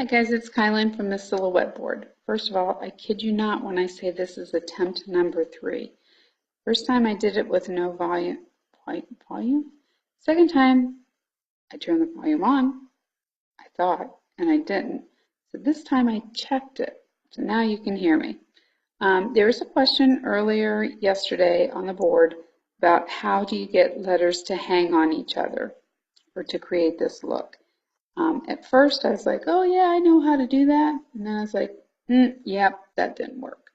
Hi guys, it's Kylan from the Silhouette Board. First of all, I kid you not when I say this is attempt number 3. First time I did it with no volume. Second time I turned the volume on, I thought, and I didn't. So this time I checked it. So now you can hear me. There was a question earlier yesterday on the board about how do you get letters to hang on each other or to create this look. At first, I was like, oh, yeah, I know how to do that. And then I was like, yep, that didn't work.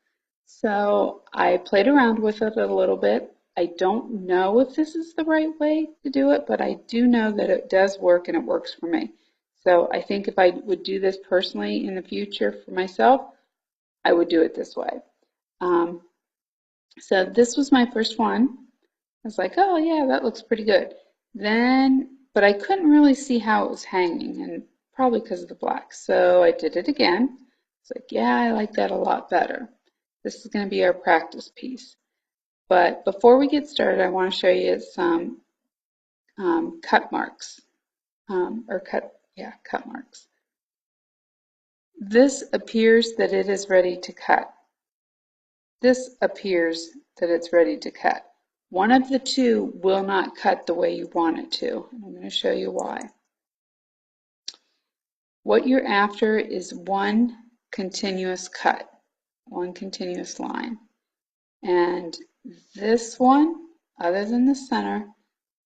So I played around with it a little bit. I don't know if this is the right way to do it, but I do know that it does work and it works for me. So I think if I would do this personally in the future for myself, I would do it this way. So this was my first one. I was like, oh yeah, that looks pretty good. But I couldn't really see how it was hanging, and probably because of the black. So I did it again. It's like, yeah, I like that a lot better. This is going to be our practice piece. But before we get started, I want to show you some cut marks, cut marks. This appears that it is ready to cut. This appears that it's ready to cut. One of the two will not cut the way you want it to. I'm going to show you why. What you're after is one continuous cut, one continuous line. And this one, other than the center,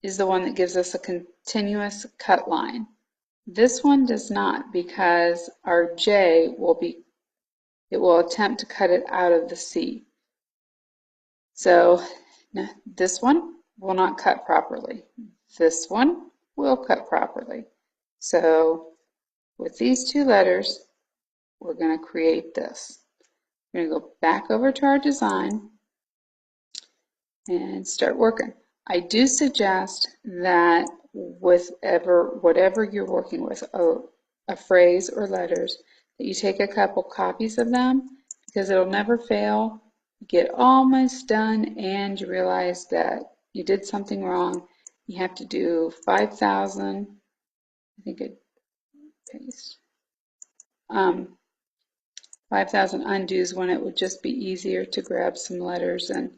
is the one that gives us a continuous cut line. This one does not, because our J will attempt to cut it out of the C. So this one will not cut properly. This one will cut properly. So with these two letters, we're going to create this. We're going to go back over to our design and start working. I do suggest that whatever you're working with, a phrase or letters, that you take a couple copies of them, because it'll never fail. You get almost done and you realize that you did something wrong. You have to do 5,000, I think it paste, 5,000 undos when it would just be easier to grab some letters and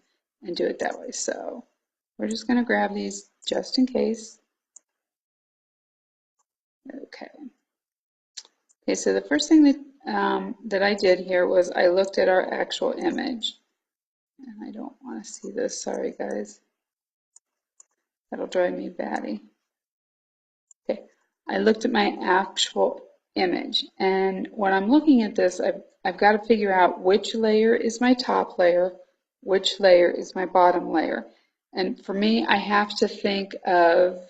do it that way. So we're just going to grab these just in case. Okay. Okay, so the first thing that I did here was I looked at our actual image. And I don't want to see this, sorry guys. That'll drive me batty. Okay, I looked at my actual image, and when I'm looking at this, I've got to figure out which layer is my top layer, which layer is my bottom layer. And for me, I have to think of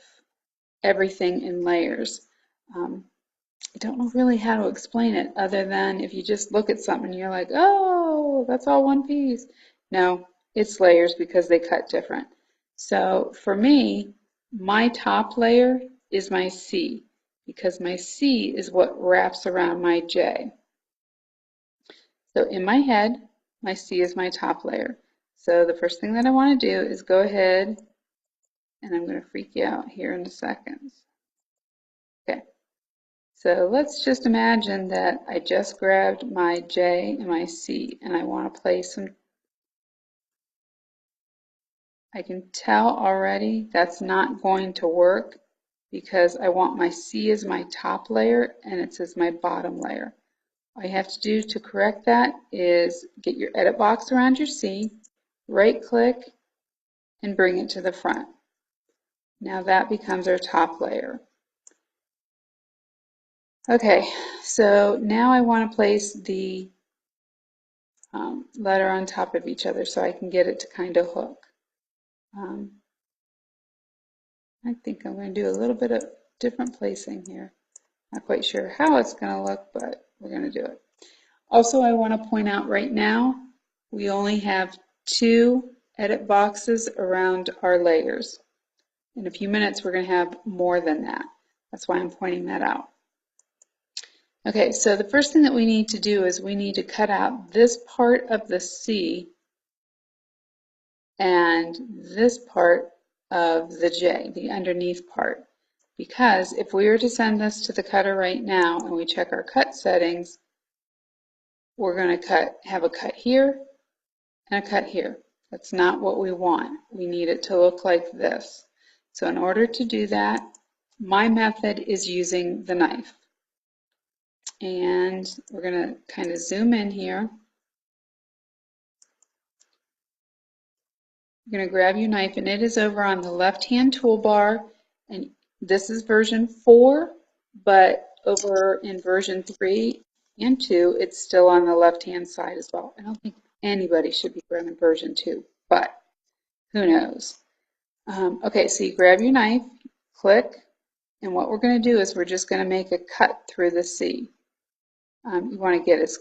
everything in layers. I don't know really how to explain it other than if you just look at something and you're like, oh, that's all one piece. No, it's layers because they cut different. So for me, my top layer is my C because my C is what wraps around my J. So in my head, my C is my top layer. So the first thing that I want to do is go ahead, and I'm going to freak you out here in a second. Okay. So let's just imagine that I just grabbed my J and my C and I want to place some. I can tell already that's not going to work because I want my C as my top layer and it says my bottom layer. All you have to do to correct that is get your edit box around your C, right click, and bring it to the front. Now that becomes our top layer. Okay, so now I want to place the letter on top of each other so I can get it to kind of hook. I think I'm going to do a little bit of different placing here. Not quite sure how it's going to look, but we're going to do it. Also, I want to point out right now, we only have 2 edit boxes around our layers. In a few minutes, we're going to have more than that. That's why I'm pointing that out. Okay, so the first thing that we need to do is we need to cut out this part of the C and this part of the J, the underneath part. because if we were to send this to the cutter right now and we check our cut settings, we're going to have a cut here and a cut here. That's not what we want. We need it to look like this. So in order to do that, my method is using the knife. And we're going to kind of zoom in here. You're going to grab your knife, and it is over on the left-hand toolbar. And this is version 4, but over in version 3 and 2, it's still on the left-hand side as well. I don't think anybody should be grabbing version 2, but who knows? Okay, so you grab your knife, click, and what we're going to do is we're just going to make a cut through the C. You want to get as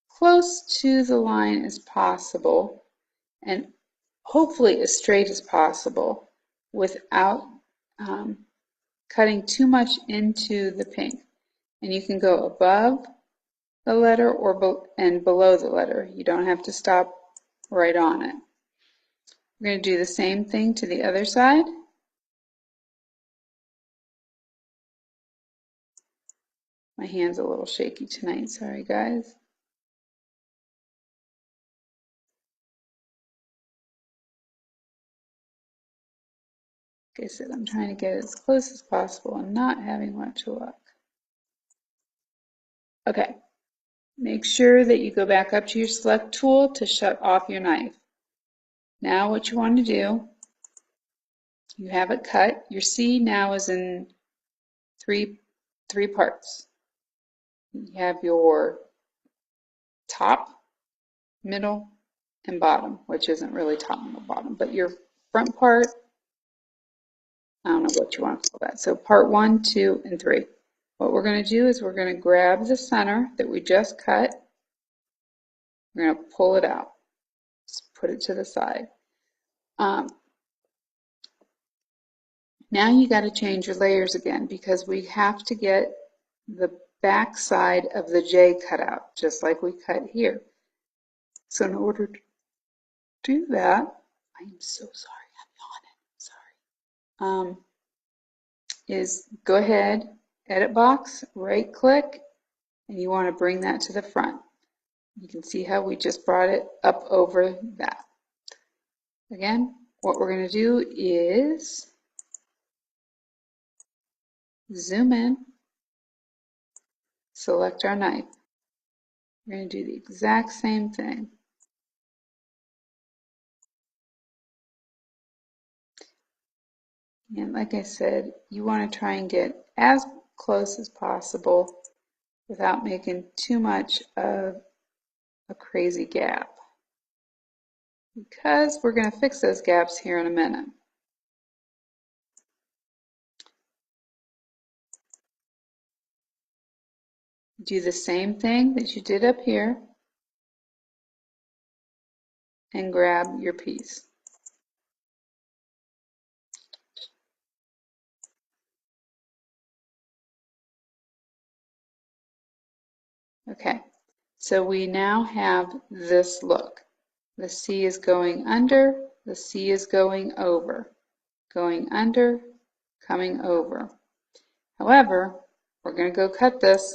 close to the line as possible and hopefully as straight as possible without cutting too much into the pink. And you can go above the letter and below the letter. You don't have to stop right on it. We're going to do the same thing to the other side. My hand's a little shaky tonight, sorry guys. Like I said, I'm trying to get as close as possible and not having much luck. Okay, make sure that you go back up to your select tool to shut off your knife. Now what you want to do, you have it cut. Your C now is in three parts. You have your top, middle, and bottom, which isn't really top, middle, bottom, but your front part, I don't know what you want to call that. So part 1, 2, and 3. What we're going to do is we're going to grab the center that we just cut. We're going to pull it out. Just put it to the side. Now you got to change your layers again because we have to get the back side of the J cut out, just like we cut here. So in order to do that, I am so sorry, I'm yawning, sorry. Is go ahead, edit box, right click, and you want to bring that to the front. You can see how we just brought it up over that. Again, what we're going to do is zoom in, select our knife. We're going to do the exact same thing. And like I said, you want to try and get as close as possible without making too much of a crazy gap, because we're going to fix those gaps here in a minute. Do the same thing that you did up here and grab your piece. Okay, so we now have this look. The C is going under, the C is going over, going under, coming over. However, we're going to go cut this.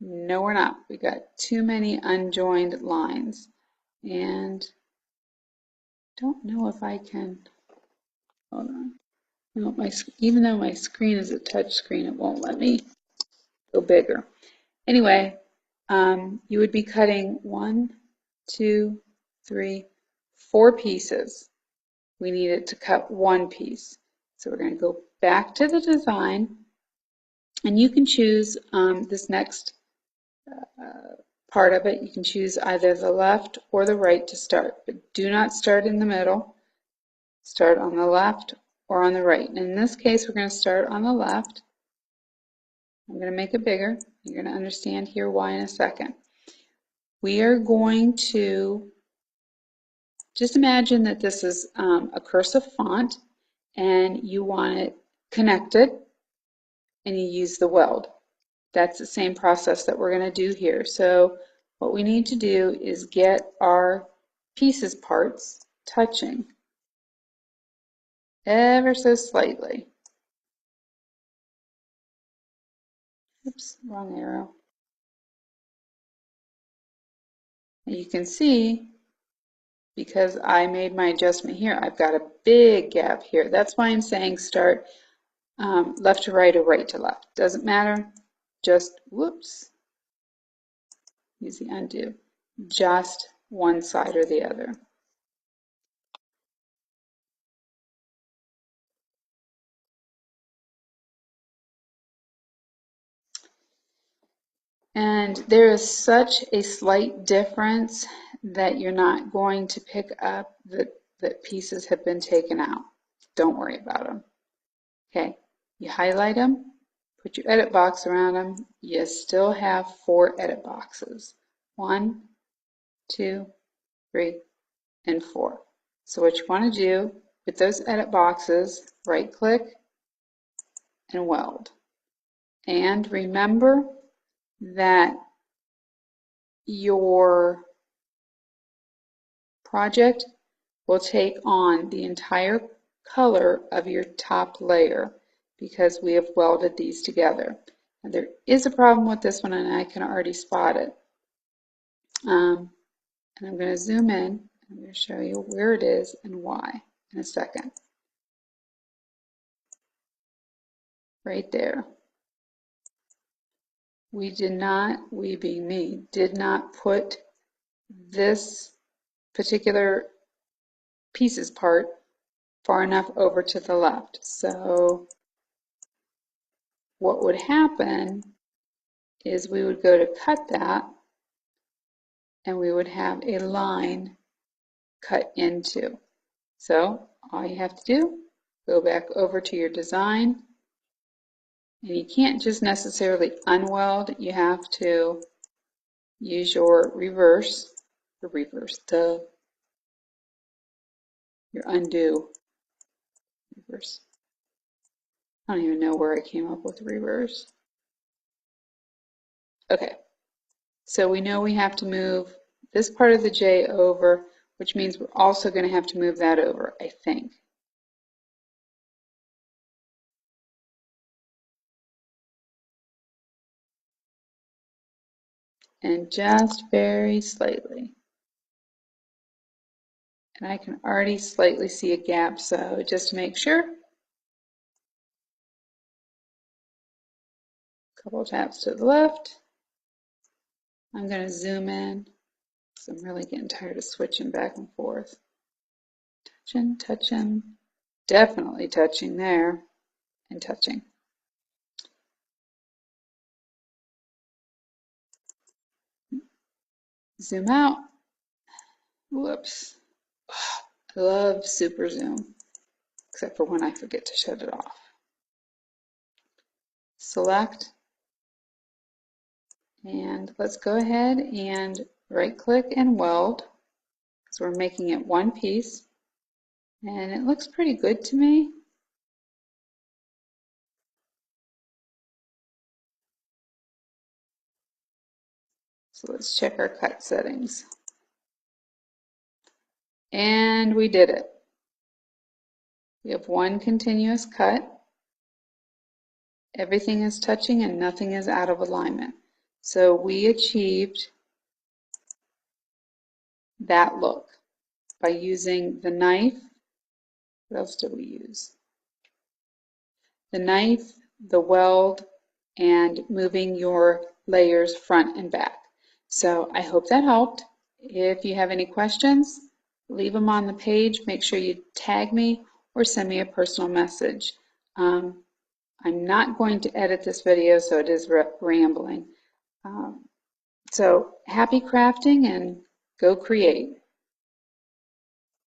No, we're not. We got too many unjoined lines. And don't know if I can, hold on. No, even though my screen is a touch screen, it won't let me go bigger. Anyway, you would be cutting 1, 2, 3, 4 pieces. We needed to cut 1 piece. So we're going to go back to the design, and you can choose this next part of it. You can choose either the left or the right to start, but do not start in the middle. Start on the left or on the right. And in this case, we're going to start on the left. I'm going to make it bigger. You're going to understand here why in a second. We are going to just imagine that this is a cursive font and you want it connected and you use the weld. That's the same process that we're going to do here. So what we need to do is get our pieces parts touching ever so slightly. Oops, wrong arrow. And you can see, because I made my adjustment here, I've got a big gap here. That's why I'm saying start left to right or right to left. Doesn't matter. Just, whoops, use the undo. Just one side or the other. And there is such a slight difference that you're not going to pick up that pieces have been taken out. Don't worry about them. Okay, you highlight them, put your edit box around them. You still have 4 edit boxes. 1, 2, 3, and 4. So what you want to do with those edit boxes, right click and weld. And remember that your project will take on the entire color of your top layer because we have welded these together. And there is a problem with this one, and I can already spot it. And I'm going to zoom in. I'm going to show you where it is and why in a second. Right there. We did not, we being me, did not put this particular pieces part far enough over to the left. So what would happen is we would go to cut that and we would have a line cut into. So all you have to do, go back over to your design, and you can't just necessarily unweld, you have to use your your undo, reverse. I don't even know where I came up with reverse. Okay, so we know we have to move this part of the J over, which means we're also going to have to move that over, I think. And just very slightly. And I can already slightly see a gap, so just to make sure, a couple of taps to the left. I'm going to zoom in because I'm really getting tired of switching back and forth. Touching, touching, definitely touching there, and touching. Zoom out. Whoops. I love super zoom, except for when I forget to shut it off. Select, and let's go ahead and right click and weld because we're making it one piece, and it looks pretty good to me. So let's check our cut settings. And we did it. We have one continuous cut. Everything is touching and nothing is out of alignment. So we achieved that look by using the knife. What else did we use? The knife, the weld, and moving your layers front and back. So I hope that helped. If you have any questions, leave them on the page. Make sure you tag me or send me a personal message. I'm not going to edit this video, so it is rambling. So happy crafting and go create.